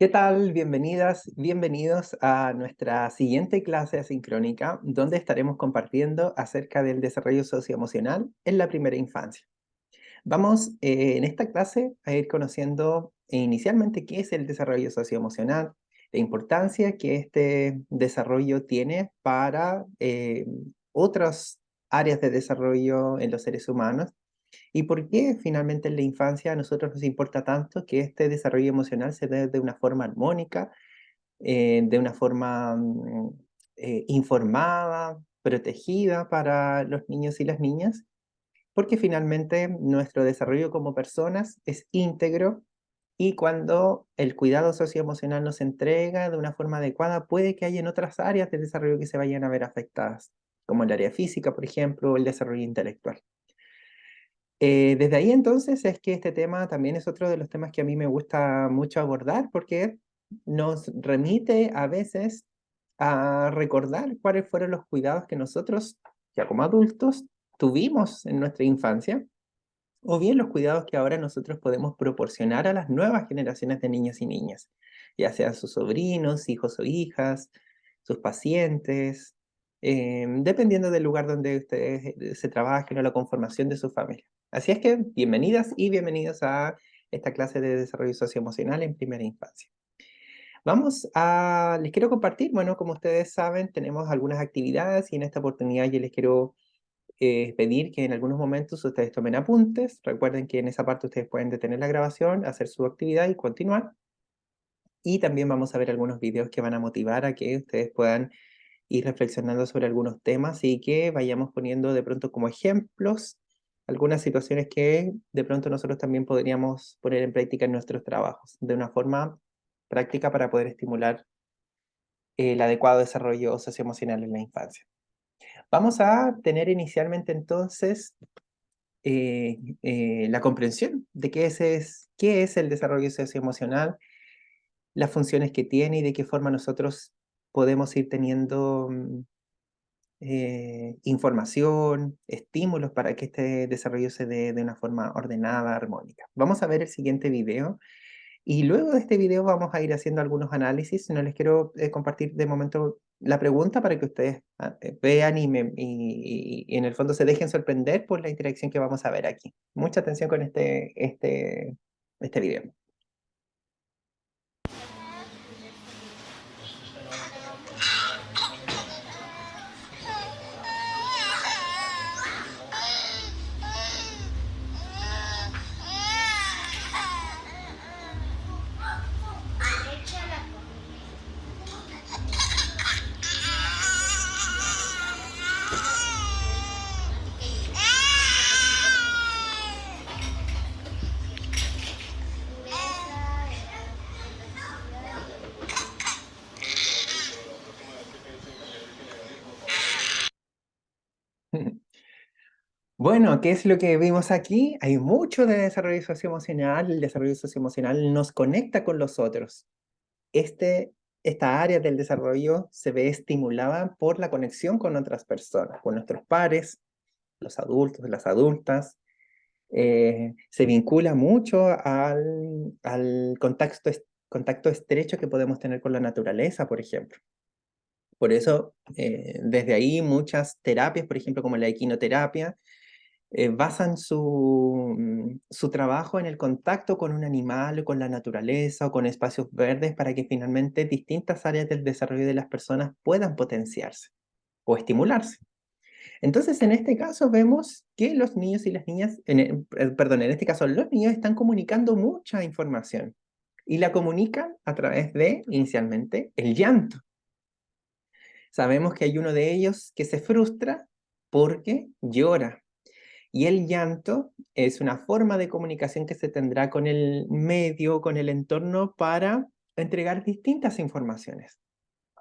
¿Qué tal? Bienvenidas, bienvenidos a nuestra siguiente clase asincrónica, donde estaremos compartiendo acerca del desarrollo socioemocional en la primera infancia. Vamos en esta clase a ir conociendo inicialmente qué es el desarrollo socioemocional, la importancia que este desarrollo tiene para otras áreas de desarrollo en los seres humanos. ¿Y por qué finalmente en la infancia a nosotros nos importa tanto que este desarrollo emocional se dé de una forma armónica, de una forma informada, protegida para los niños y las niñas? Porque finalmente nuestro desarrollo como personas es íntegro y cuando el cuidado socioemocional nos entrega de una forma adecuada, puede que haya en otras áreas del desarrollo que se vayan a ver afectadas, como el área física, por ejemplo, o el desarrollo intelectual. Desde ahí entonces es que este tema también es otro de los temas que a mí me gusta mucho abordar porque nos remite a veces a recordar cuáles fueron los cuidados que nosotros, ya como adultos, tuvimos en nuestra infancia, o bien los cuidados que ahora nosotros podemos proporcionar a las nuevas generaciones de niños y niñas, ya sean sus sobrinos, hijos o hijas, sus pacientes, dependiendo del lugar donde ustedes se trabajen o la conformación de su familia. Así es que bienvenidas y bienvenidos a esta clase de desarrollo socioemocional en primera infancia. Les quiero compartir, bueno, como ustedes saben, tenemos algunas actividades y en esta oportunidad yo les quiero pedir que en algunos momentos ustedes tomen apuntes. Recuerden que en esa parte ustedes pueden detener la grabación, hacer su actividad y continuar. Y también vamos a ver algunos videos que van a motivar a que ustedes puedan ir reflexionando sobre algunos temas y que vayamos poniendo de pronto como ejemplos algunas situaciones que de pronto nosotros también podríamos poner en práctica en nuestros trabajos de una forma práctica para poder estimular el adecuado desarrollo socioemocional en la infancia. Vamos a tener inicialmente entonces la comprensión de qué es el desarrollo socioemocional, las funciones que tiene y de qué forma nosotros podemos ir teniendo información, estímulos para que este desarrollo se dé de una forma ordenada, armónica. Vamos a ver el siguiente video y luego de este video vamos a ir haciendo algunos análisis. No les quiero compartir de momento la pregunta para que ustedes vean y en el fondo se dejen sorprender por la interacción que vamos a ver aquí. Mucha atención con este video. Bueno, ¿qué es lo que vimos aquí? Hay mucho de desarrollo socioemocional. El desarrollo socioemocional nos conecta con los otros. Esta área del desarrollo se ve estimulada por la conexión con otras personas, con nuestros pares, los adultos, las adultas. Se vincula mucho al contacto estrecho que podemos tener con la naturaleza, por ejemplo. Por eso, desde ahí muchas terapias, por ejemplo, como la equinoterapia, basan su trabajo en el contacto con un animal, o con la naturaleza, o con espacios verdes, para que finalmente distintas áreas del desarrollo de las personas puedan potenciarse o estimularse. Entonces, en este caso vemos que los niños y las niñas, en este caso los niños están comunicando mucha información y la comunican a través de, inicialmente, el llanto. Sabemos que hay uno de ellos que se frustra porque llora. Y el llanto es una forma de comunicación que se tendrá con el medio, con el entorno, para entregar distintas informaciones.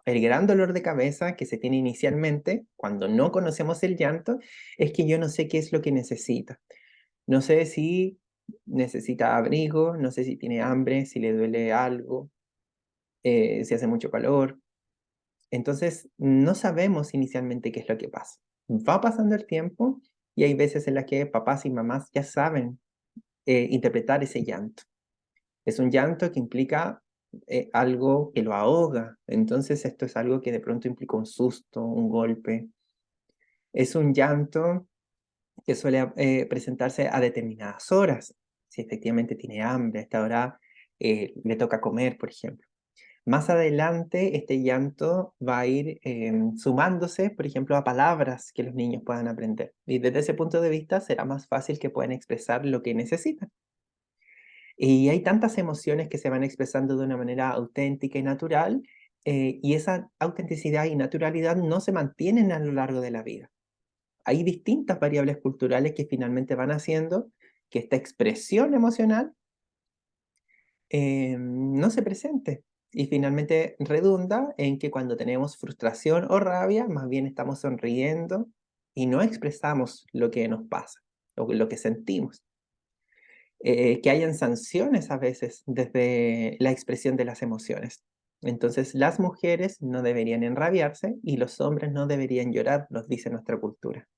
El gran dolor de cabeza que se tiene inicialmente, cuando no conocemos el llanto, es que yo no sé qué es lo que necesita. No sé si necesita abrigo, no sé si tiene hambre, si le duele algo, si hace mucho calor. Entonces, no sabemos inicialmente qué es lo que pasa. Va pasando el tiempo y hay veces en las que papás y mamás ya saben interpretar ese llanto. Es un llanto que implica algo que lo ahoga. Entonces esto es algo que de pronto implica un susto, un golpe. Es un llanto que suele presentarse a determinadas horas. Si efectivamente tiene hambre, a esta hora le toca comer, por ejemplo. Más adelante, este llanto va a ir sumándose, por ejemplo, a palabras que los niños puedan aprender. Y desde ese punto de vista será más fácil que puedan expresar lo que necesitan. Y hay tantas emociones que se van expresando de una manera auténtica y natural, y esa autenticidad y naturalidad no se mantienen a lo largo de la vida. Hay distintas variables culturales que finalmente van haciendo que esta expresión emocional no se presente. Y finalmente redunda en que cuando tenemos frustración o rabia, más bien estamos sonriendo y no expresamos lo que nos pasa o lo que sentimos. Que hayan sanciones a veces desde la expresión de las emociones. Entonces las mujeres no deberían enrabiarse y los hombres no deberían llorar, nos dice nuestra cultura.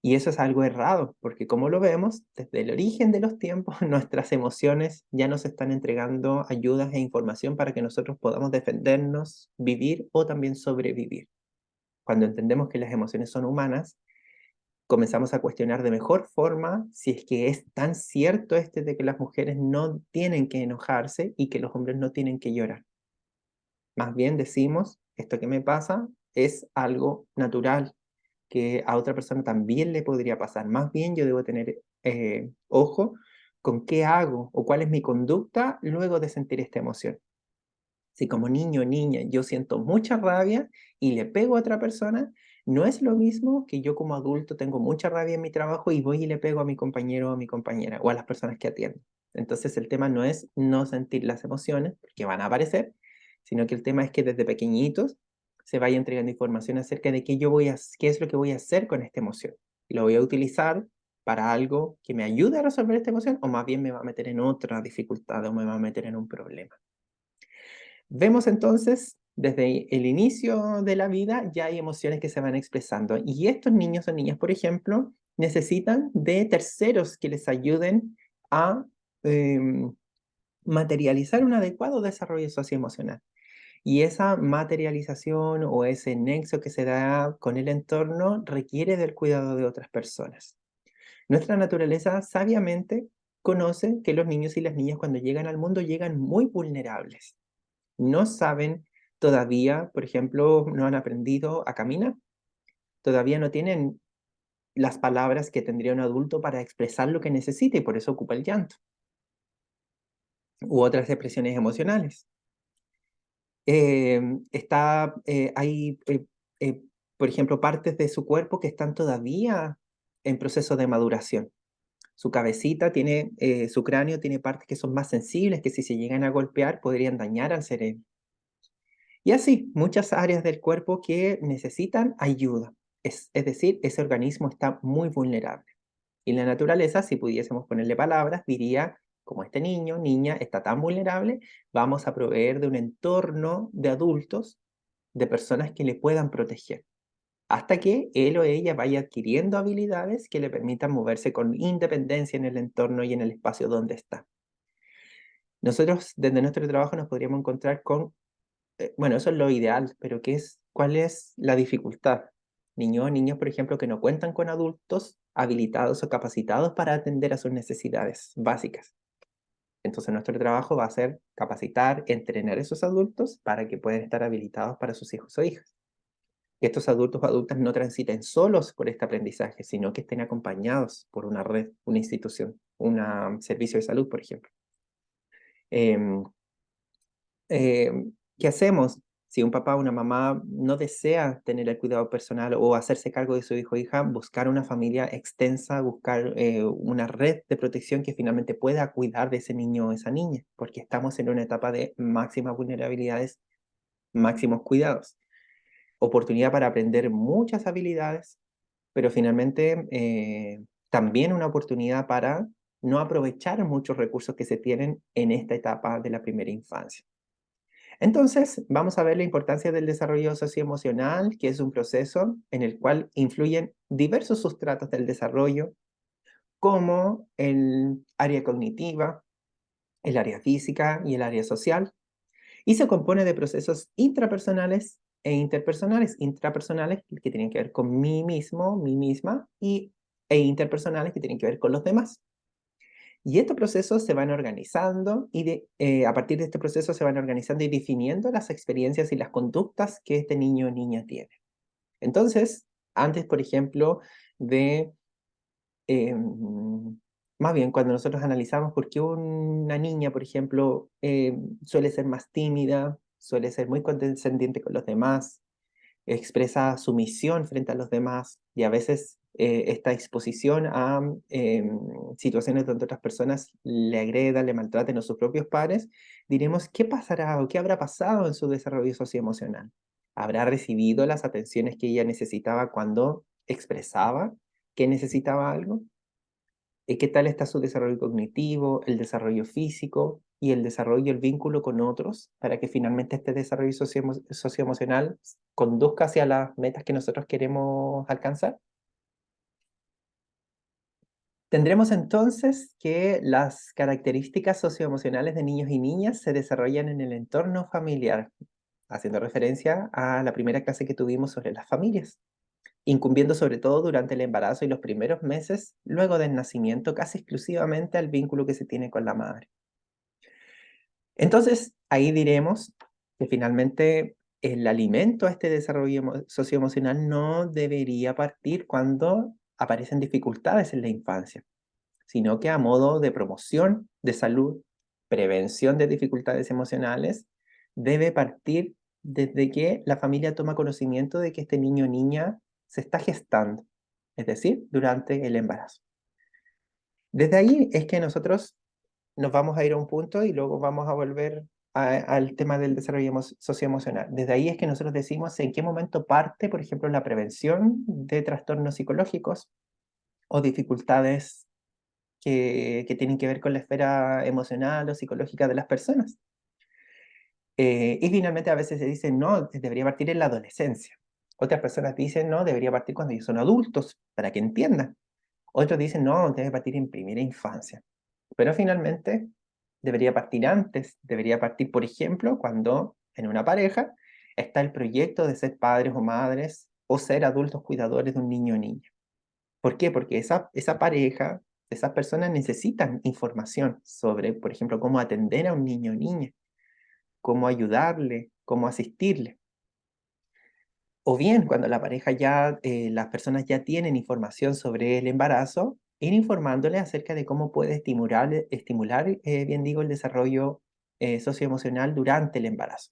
Y eso es algo errado, porque como lo vemos, desde el origen de los tiempos, nuestras emociones ya nos están entregando ayudas e información para que nosotros podamos defendernos, vivir o también sobrevivir. Cuando entendemos que las emociones son humanas, comenzamos a cuestionar de mejor forma si es que es tan cierto de que las mujeres no tienen que enojarse y que los hombres no tienen que llorar. Más bien decimos, esto que me pasa es algo natural, que a otra persona también le podría pasar. Más bien yo debo tener ojo con qué hago o cuál es mi conducta luego de sentir esta emoción. Si como niño o niña yo siento mucha rabia y le pego a otra persona, no es lo mismo que yo como adulto tengo mucha rabia en mi trabajo y voy y le pego a mi compañero o a mi compañera o a las personas que atiendo. Entonces el tema no es no sentir las emociones, porque van a aparecer, sino que el tema es que desde pequeñitos se vaya entregando información acerca de qué es lo que voy a hacer con esta emoción. ¿Lo voy a utilizar para algo que me ayude a resolver esta emoción o más bien me va a meter en otra dificultad o me va a meter en un problema? Vemos entonces, desde el inicio de la vida ya hay emociones que se van expresando y estos niños o niñas, por ejemplo, necesitan de terceros que les ayuden a em, materializar un adecuado desarrollo socioemocional. Y esa materialización o ese nexo que se da con el entorno requiere del cuidado de otras personas. Nuestra naturaleza sabiamente conoce que los niños y las niñas cuando llegan al mundo llegan muy vulnerables. No saben todavía, por ejemplo, no han aprendido a caminar, todavía no tienen las palabras que tendría un adulto para expresar lo que necesita y por eso ocupa el llanto u otras expresiones emocionales. Hay, por ejemplo, partes de su cuerpo que están todavía en proceso de maduración. Su cabecita tiene, su cráneo tiene partes que son más sensibles, que si se llegan a golpear podrían dañar al cerebro. Y así, muchas áreas del cuerpo que necesitan ayuda. Es decir, ese organismo está muy vulnerable. Y la naturaleza, si pudiésemos ponerle palabras, diría, como este niño, niña, está tan vulnerable, vamos a proveer de un entorno de adultos, de personas que le puedan proteger, hasta que él o ella vaya adquiriendo habilidades que le permitan moverse con independencia en el entorno y en el espacio donde está. Nosotros, desde nuestro trabajo, nos podríamos encontrar con bueno, eso es lo ideal, pero ¿cuál es la dificultad? Niños o niñas, por ejemplo, que no cuentan con adultos habilitados o capacitados para atender a sus necesidades básicas. Entonces, nuestro trabajo va a ser capacitar, entrenar a esos adultos para que puedan estar habilitados para sus hijos o hijas. Que estos adultos o adultas no transiten solos por este aprendizaje, sino que estén acompañados por una red, una institución, un servicio de salud, por ejemplo. Em, ¿Qué hacemos? Si un papá o una mamá no desea tener el cuidado personal o hacerse cargo de su hijo o hija, buscar una familia extensa, buscar una red de protección que finalmente pueda cuidar de ese niño o esa niña, porque estamos en una etapa de máximas vulnerabilidades, máximos cuidados. Oportunidad para aprender muchas habilidades, pero finalmente también una oportunidad para no aprovechar muchos recursos que se tienen en esta etapa de la primera infancia. Entonces, vamos a ver la importancia del desarrollo socioemocional, que es un proceso en el cual influyen diversos sustratos del desarrollo, como el área cognitiva, el área física y el área social, y se compone de procesos intrapersonales e interpersonales. Intrapersonales que tienen que ver con mí mismo, mí misma, e interpersonales que tienen que ver con los demás. Y estos procesos se van organizando y a partir de este proceso se van organizando y definiendo las experiencias y las conductas que este niño o niña tiene. Entonces, antes, por ejemplo, de más bien, cuando nosotros analizamos por qué una niña, por ejemplo, suele ser más tímida, suele ser muy condescendiente con los demás, expresa sumisión frente a los demás y a veces esta exposición a situaciones donde otras personas le agredan, le maltraten a sus propios padres, diremos, ¿qué pasará o qué habrá pasado en su desarrollo socioemocional? ¿Habrá recibido las atenciones que ella necesitaba cuando expresaba que necesitaba algo? ¿Qué tal está su desarrollo cognitivo, el desarrollo físico y el desarrollo, el vínculo con otros, para que finalmente este desarrollo socioemocional conduzca hacia las metas que nosotros queremos alcanzar? Tendremos entonces que las características socioemocionales de niños y niñas se desarrollan en el entorno familiar, haciendo referencia a la primera clase que tuvimos sobre las familias, incumbiendo sobre todo durante el embarazo y los primeros meses luego del nacimiento, casi exclusivamente al vínculo que se tiene con la madre. Entonces, ahí diremos que finalmente el alimento a este desarrollo socioemocional no debería partir cuando aparecen dificultades en la infancia, sino que a modo de promoción de salud, prevención de dificultades emocionales, debe partir desde que la familia toma conocimiento de que este niño o niña se está gestando, es decir, durante el embarazo. Desde ahí es que nosotros nos vamos a ir a un punto y luego vamos a volver al tema del desarrollo socioemocional. Desde ahí es que nosotros decimos en qué momento parte, por ejemplo, la prevención de trastornos psicológicos o dificultades que tienen que ver con la esfera emocional o psicológica de las personas. Y finalmente a veces se dice, no, debería partir en la adolescencia. Otras personas dicen, no, debería partir cuando ellos son adultos, para que entiendan. Otros dicen, no, debe partir en primera infancia. Pero finalmente debería partir antes, debería partir, por ejemplo, cuando en una pareja está el proyecto de ser padres o madres o ser adultos cuidadores de un niño o niña. ¿Por qué? Porque esa pareja, esas personas necesitan información sobre, por ejemplo, cómo atender a un niño o niña, cómo ayudarle, cómo asistirle. O bien, cuando la pareja ya, las personas ya tienen información sobre el embarazo, ir informándole acerca de cómo puede estimular, bien digo, el desarrollo socioemocional durante el embarazo.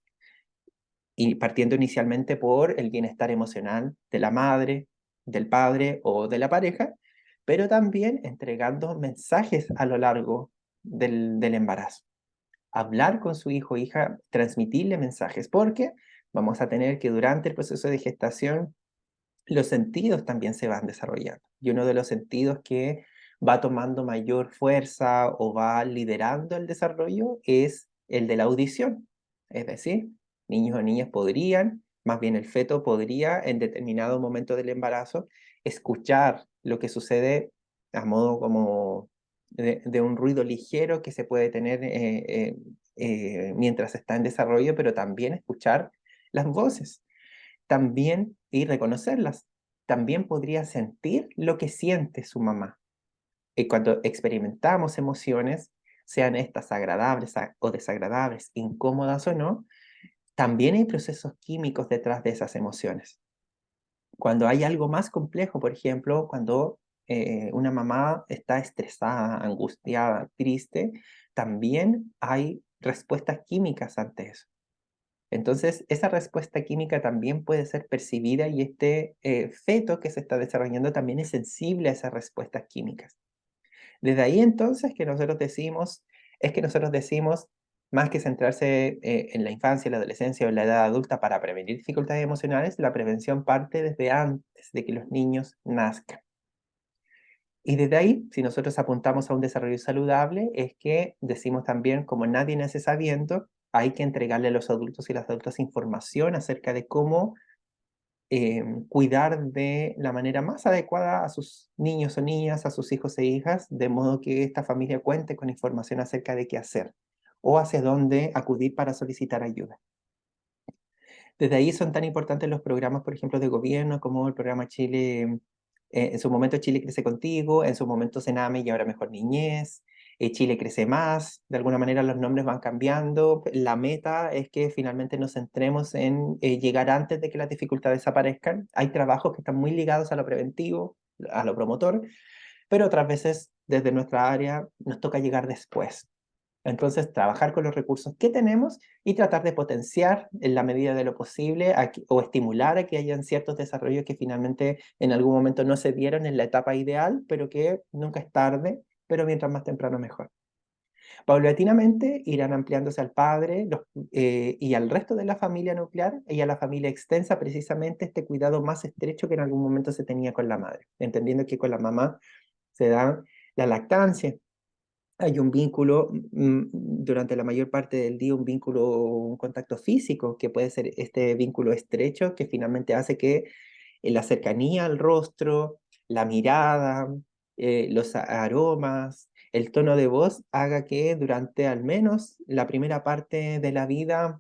Y partiendo inicialmente por el bienestar emocional de la madre, del padre o de la pareja, pero también entregando mensajes a lo largo del embarazo. Hablar con su hijo o hija, transmitirle mensajes, porque vamos a tener que durante el proceso de gestación los sentidos también se van desarrollando. Y uno de los sentidos que va tomando mayor fuerza o va liderando el desarrollo es el de la audición. Es decir, niños o niñas podrían, más bien el feto podría en determinado momento del embarazo, escuchar lo que sucede a modo como de un ruido ligero que se puede tener mientras está en desarrollo, pero también escuchar las voces también y reconocerlas. También podría sentir lo que siente su mamá. Y cuando experimentamos emociones, sean estas agradables o desagradables, incómodas o no, también hay procesos químicos detrás de esas emociones. Cuando hay algo más complejo, por ejemplo, cuando una mamá está estresada, angustiada, triste, también hay respuestas químicas ante eso. Entonces, esa respuesta química también puede ser percibida y este feto que se está desarrollando también es sensible a esas respuestas químicas. Desde ahí entonces es que nosotros decimos, más que centrarse en la infancia, la adolescencia o la edad adulta para prevenir dificultades emocionales, la prevención parte desde antes de que los niños nazcan. Y desde ahí, si nosotros apuntamos a un desarrollo saludable, es que decimos también, como nadie nace sabiendo, hay que entregarle a los adultos y las adultas información acerca de cómo cuidar de la manera más adecuada a sus niños o niñas, a sus hijos e hijas, de modo que esta familia cuente con información acerca de qué hacer o hacia dónde acudir para solicitar ayuda. Desde ahí son tan importantes los programas, por ejemplo, de gobierno, como el programa Chile, en su momento Chile Crece Contigo, en su momento Sename y ahora Mejor Niñez, Chile Crece Más, de alguna manera los nombres van cambiando, la meta es que finalmente nos centremos en llegar antes de que las dificultades aparezcan. Hay trabajos que están muy ligados a lo preventivo, a lo promotor, pero otras veces desde nuestra área nos toca llegar después. Entonces, trabajar con los recursos que tenemos y tratar de potenciar en la medida de lo posible o estimular a que hayan ciertos desarrollos que finalmente en algún momento no se dieron en la etapa ideal, pero que nunca es tarde, pero mientras más temprano mejor. Paulatinamente irán ampliándose al padre y al resto de la familia nuclear y a la familia extensa precisamente este cuidado más estrecho que en algún momento se tenía con la madre, entendiendo que con la mamá se da la lactancia. Hay un vínculo, durante la mayor parte del día, un vínculo, un contacto físico, que puede ser este vínculo estrecho, que finalmente hace que la cercanía al rostro, la mirada, los aromas, el tono de voz, haga que durante al menos la primera parte de la vida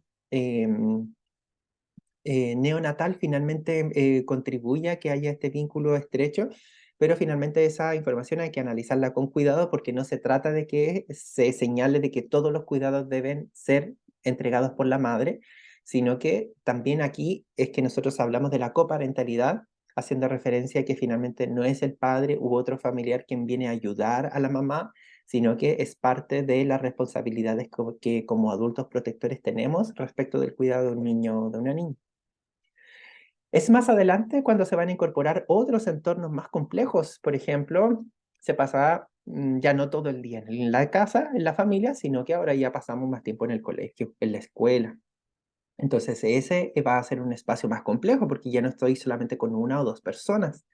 neonatal finalmente contribuya a que haya este vínculo estrecho, pero finalmente esa información hay que analizarla con cuidado porque no se trata de que se señale de que todos los cuidados deben ser entregados por la madre, sino que también aquí es que nosotros hablamos de la coparentalidad, haciendo referencia a que finalmente no es el padre u otro familiar quien viene a ayudar a la mamá, sino que es parte de las responsabilidades que como adultos protectores tenemos respecto del cuidado de un niño o de una niña. Es más adelante cuando se van a incorporar otros entornos más complejos. Por ejemplo, se pasa ya no todo el día en la casa, en la familia, sino que ahora ya pasamos más tiempo en el colegio, en la escuela. Entonces ese va a ser un espacio más complejo porque ya no estoy solamente con una o dos personas.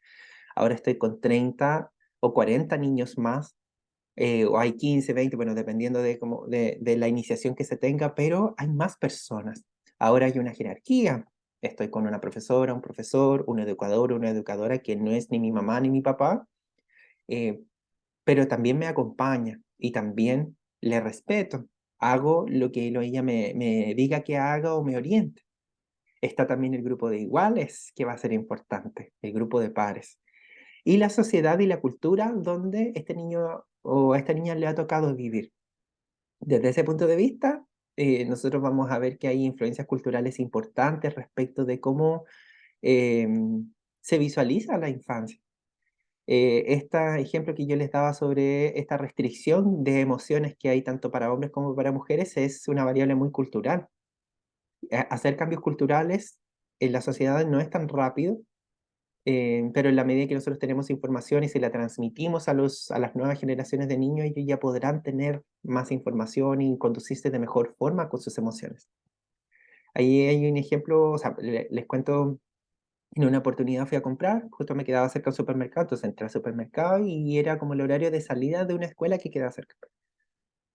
Ahora estoy con 30 o 40 niños más, o hay 15, 20, bueno, dependiendo de la iniciación que se tenga, pero hay más personas. Ahora hay una jerarquía. Estoy con una profesora, un profesor, un educador, una educadora que no es ni mi mamá ni mi papá, eh, pero también me acompaña y también le respeto. Hago lo que ella me diga que haga o me oriente. Está también el grupo de iguales, que va a ser importante, el grupo de pares. Y la sociedad y la cultura donde este niño o a esta niña le ha tocado vivir. Desde ese punto de vista, nosotros vamos a ver que hay influencias culturales importantes respecto de cómo se visualiza la infancia. Este ejemplo que yo les daba sobre esta restricción de emociones que hay tanto para hombres como para mujeres es una variable muy cultural. Hacer cambios culturales en la sociedad no es tan rápido, pero en la medida que nosotros tenemos información y se la transmitimos a las nuevas generaciones de niños, ellos ya podrán tener más información y conducirse de mejor forma con sus emociones. Ahí hay un ejemplo, o sea, les cuento, en una oportunidad fui a comprar, justo me quedaba cerca del supermercado, entonces entré al supermercado y era como el horario de salida de una escuela que quedaba cerca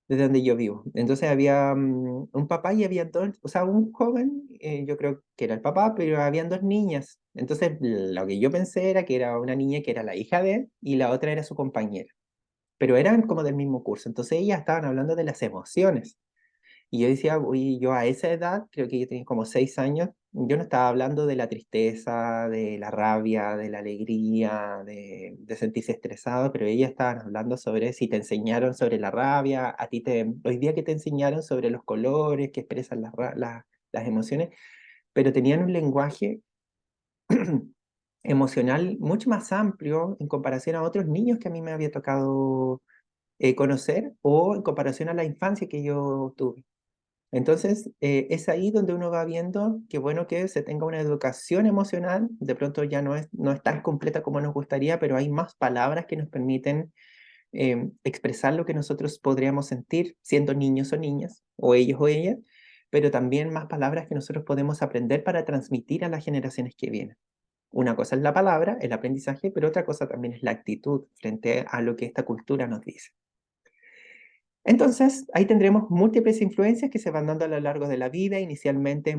desde donde yo vivo. Entonces había un papá y había dos, o sea, un joven, yo creo que era el papá, pero habían dos niñas. Entonces lo que yo pensé era que era una niña que era la hija de él y la otra era su compañera, pero eran como del mismo curso. Entonces ellas estaban hablando de las emociones. Y yo decía, uy, yo a esa edad, creo que yo tenía como 6 años, yo no estaba hablando de la tristeza, de la rabia, de la alegría, de sentirse estresado, pero ellas estaban hablando sobre si te enseñaron sobre la rabia, hoy día que te enseñaron sobre los colores que expresan las emociones, pero tenían un lenguaje emocional mucho más amplio en comparación a otros niños que a mí me había tocado conocer o en comparación a la infancia que yo tuve. Entonces, es ahí donde uno va viendo que bueno que se tenga una educación emocional, de pronto ya no es tan completa como nos gustaría, pero hay más palabras que nos permiten expresar lo que nosotros podríamos sentir siendo niños o niñas, o ellos o ellas, pero también más palabras que nosotros podemos aprender para transmitir a las generaciones que vienen. Una cosa es la palabra, el aprendizaje, pero otra cosa también es la actitud frente a lo que esta cultura nos dice. Entonces, ahí tendremos múltiples influencias que se van dando a lo largo de la vida, inicialmente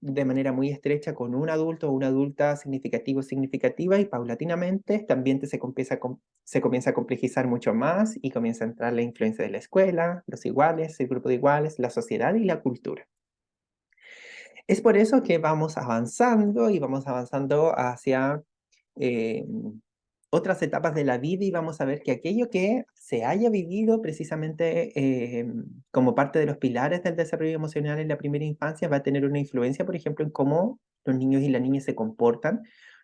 de manera muy estrecha con un adulto o una adulta significativo o significativa, y paulatinamente este ambiente se comienza a complejizar mucho más y comienza a entrar la influencia de la escuela, los iguales, el grupo de iguales, la sociedad y la cultura. Es por eso que vamos avanzando y vamos avanzando hacia eh, otras etapas de la vida, y vamos a ver que aquello que se haya vivido precisamente como parte de los pilares del desarrollo emocional en la primera infancia va a tener una influencia, por ejemplo, en cómo los niños y las niñas se comportan,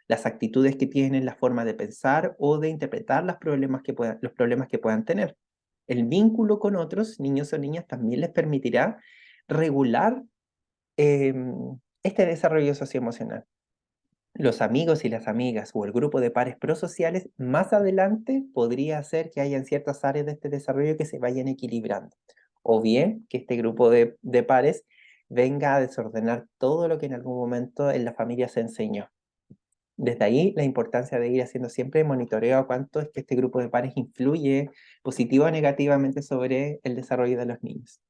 las actitudes que tienen, la forma de pensar o de interpretar los problemas que puedan tener. El vínculo con otros niños o niñas también les permitirá regular este desarrollo socioemocional. Los amigos y las amigas o el grupo de pares prosociales más adelante podría hacer que hayan ciertas áreas de este desarrollo que se vayan equilibrando. O bien que este grupo de pares venga a desordenar todo lo que en algún momento en la familia se enseñó. Desde ahí la importancia de ir haciendo siempre monitoreo a cuánto es que este grupo de pares influye positiva o negativamente sobre el desarrollo de los niños.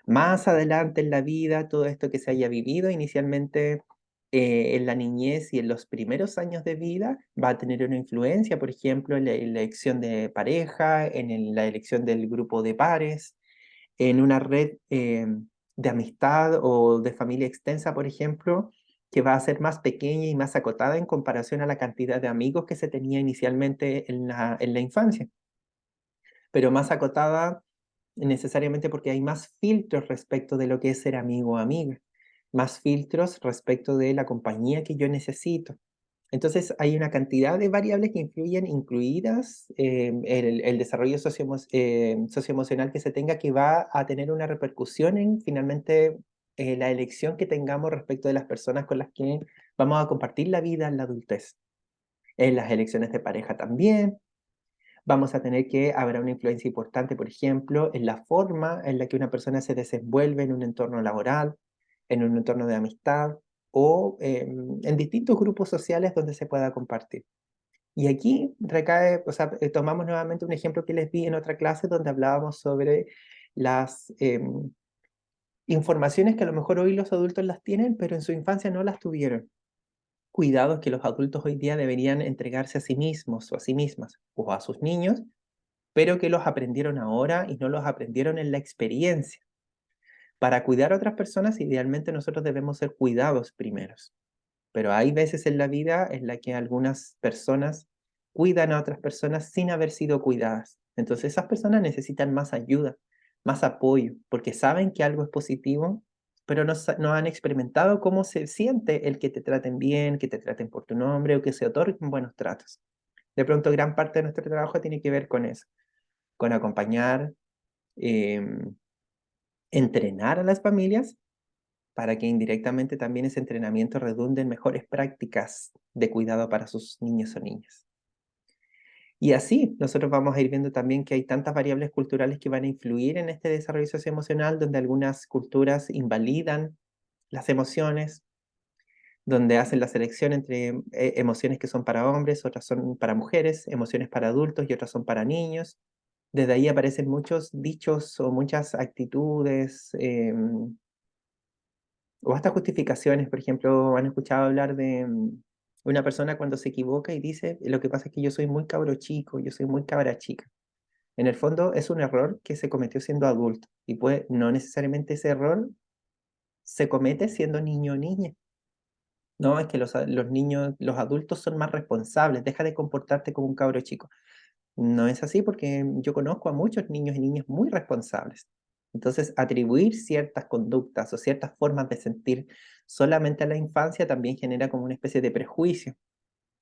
Más adelante en la vida, todo esto que se haya vivido inicialmente en la niñez y en los primeros años de vida va a tener una influencia, por ejemplo, en la elección de pareja, la elección del grupo de pares, en una red de amistad o de familia extensa, por ejemplo, que va a ser más pequeña y más acotada en comparación a la cantidad de amigos que se tenía inicialmente en la infancia, pero más acotada necesariamente porque hay más filtros respecto de lo que es ser amigo o amiga, más filtros respecto de la compañía que yo necesito. Entonces hay una cantidad de variables que influyen, incluidas el desarrollo socioemocional que se tenga, que va a tener una repercusión en finalmente la elección que tengamos respecto de las personas con las que vamos a compartir la vida en la adultez. En las elecciones de pareja también, vamos a tener que habrá una influencia importante, por ejemplo, en la forma en la que una persona se desenvuelve en un entorno laboral, en un entorno de amistad o en distintos grupos sociales donde se pueda compartir. Y aquí recae, o sea, tomamos nuevamente un ejemplo que les di en otra clase donde hablábamos sobre las informaciones que a lo mejor hoy los adultos las tienen, pero en su infancia no las tuvieron. Cuidados que los adultos hoy día deberían entregarse a sí mismos o a sí mismas o a sus niños, pero que los aprendieron ahora y no los aprendieron en la experiencia. Para cuidar a otras personas, idealmente nosotros debemos ser cuidados primeros, pero hay veces en la vida en la que algunas personas cuidan a otras personas sin haber sido cuidadas. Entonces esas personas necesitan más ayuda, más apoyo, porque saben que algo es positivo, pero no han experimentado cómo se siente el que te traten bien, que te traten por tu nombre o que se otorguen buenos tratos. De pronto, gran parte de nuestro trabajo tiene que ver con eso, con acompañar, em, entrenar a las familias para que indirectamente también ese entrenamiento redunde en mejores prácticas de cuidado para sus niños o niñas. Y así nosotros vamos a ir viendo también que hay tantas variables culturales que van a influir en este desarrollo socioemocional, donde algunas culturas invalidan las emociones, donde hacen la selección entre emociones que son para hombres, otras son para mujeres, emociones para adultos y otras son para niños. Desde ahí aparecen muchos dichos o muchas actitudes, o hasta justificaciones. Por ejemplo, han escuchado hablar de una persona cuando se equivoca y dice, lo que pasa es que yo soy muy cabro chico, yo soy muy cabra chica. En el fondo es un error que se cometió siendo adulto, y pues no necesariamente ese error se comete siendo niño o niña. No, es que los niños, los adultos son más responsables, deja de comportarte como un cabro chico. No es así, porque yo conozco a muchos niños y niñas muy responsables. Entonces, atribuir ciertas conductas o ciertas formas de sentir solamente a la infancia también genera como una especie de prejuicio,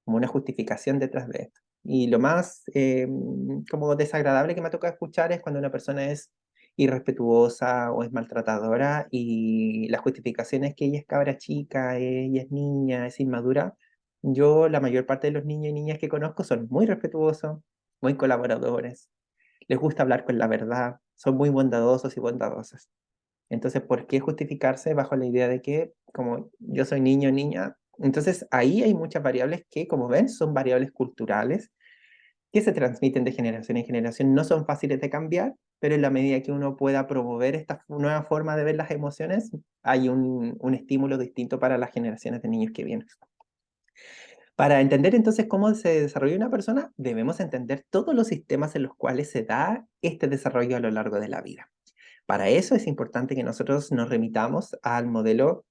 como una justificación detrás de esto. Y lo más como desagradable que me ha tocado escuchar es cuando una persona es irrespetuosa o es maltratadora y la justificación es que ella es cabra chica, ella es niña, es inmadura. Yo, la mayor parte de los niños y niñas que conozco son muy respetuosos, muy colaboradores, les gusta hablar con la verdad, son muy bondadosos y bondadosas. Entonces, ¿por qué justificarse bajo la idea de que como yo soy niño o niña? Entonces, ahí hay muchas variables que, como ven, son variables culturales que se transmiten de generación en generación no son fáciles de cambiar, pero en la medida que uno pueda promover esta nueva forma de ver las emociones, hay un estímulo distinto para las generaciones de niños que vienen. Para entender entonces cómo se desarrolla una persona, debemos entender todos los sistemas en los cuales se da este desarrollo a lo largo de la vida. Para eso es importante que nosotros nos remitamos al modelo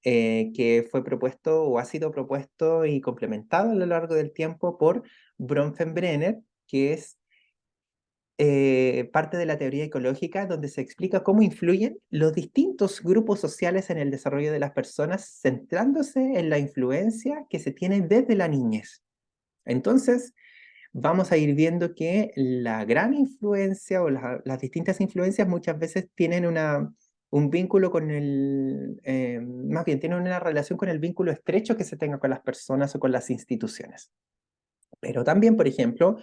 que fue propuesto o ha sido propuesto y complementado a lo largo del tiempo por Bronfenbrenner, que es parte de la teoría ecológica, donde se explica cómo influyen los distintos grupos sociales en el desarrollo de las personas, centrándose en la influencia que se tiene desde la niñez. Entonces, vamos a ir viendo que la gran influencia o las distintas influencias muchas veces tienen un vínculo con más bien tienen una relación con el vínculo estrecho que se tenga con las personas o con las instituciones. Pero también, por ejemplo,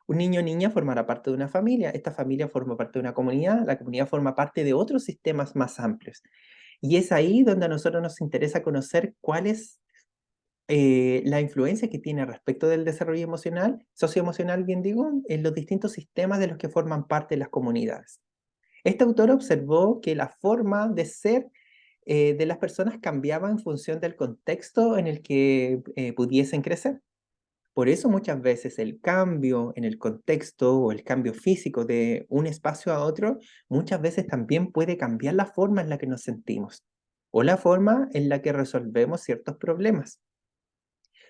un niño o niña formará parte de una familia, esta familia forma parte de una comunidad, la comunidad forma parte de otros sistemas más amplios. Y es ahí donde a nosotros nos interesa conocer cuál es la influencia que tiene respecto del desarrollo emocional, socioemocional, bien digo, en los distintos sistemas de los que forman parte las comunidades. Este autor observó que la forma de ser de las personas cambiaba en función del contexto en el que pudiesen crecer. Por eso muchas veces el cambio en el contexto o el cambio físico de un espacio a otro, muchas veces también puede cambiar la forma en la que nos sentimos o la forma en la que resolvemos ciertos problemas.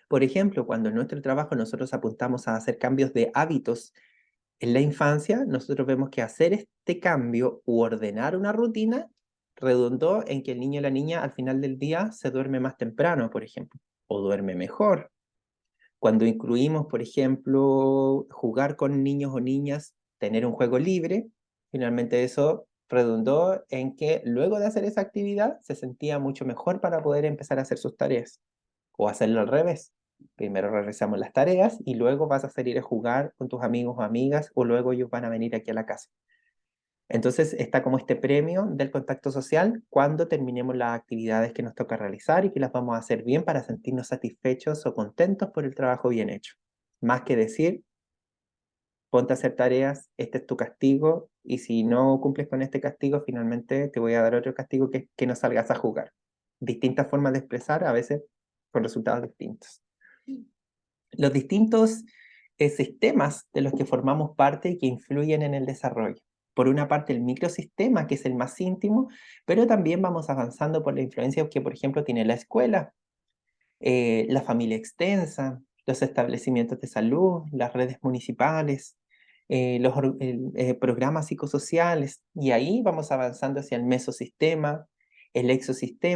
Por ejemplo, cuando en nuestro trabajo nosotros apuntamos a hacer cambios de hábitos en la infancia, nosotros vemos que hacer este cambio u ordenar una rutina redundó en que el niño o la niña al final del día se duerme más temprano, por ejemplo, o duerme mejor. Cuando incluimos, por ejemplo, jugar con niños o niñas, tener un juego libre, finalmente eso redundó en que luego de hacer esa actividad se sentía mucho mejor para poder empezar a hacer sus tareas. O hacerlo al revés. Primero realizamos las tareas y luego vas a salir a jugar con tus amigos o amigas o luego ellos van a venir aquí a la casa. Entonces está como este premio del contacto social cuando terminemos las actividades que nos toca realizar y que las vamos a hacer bien para sentirnos satisfechos o contentos por el trabajo bien hecho. Más que decir, ponte a hacer tareas, este es tu castigo y si no cumples con este castigo, finalmente te voy a dar otro castigo que no salgas a jugar. Distintas formas de expresar, a veces con resultados distintos. Los distintos sistemas de los que formamos parte y que influyen en el desarrollo. Por una parte, el microsistema, que es el más íntimo, pero también vamos avanzando por la influencia que, por ejemplo, tiene la escuela, la familia extensa, los establecimientos de salud, las redes municipales, los programas psicosociales, y ahí vamos avanzando hacia el mesosistema, el exosistema,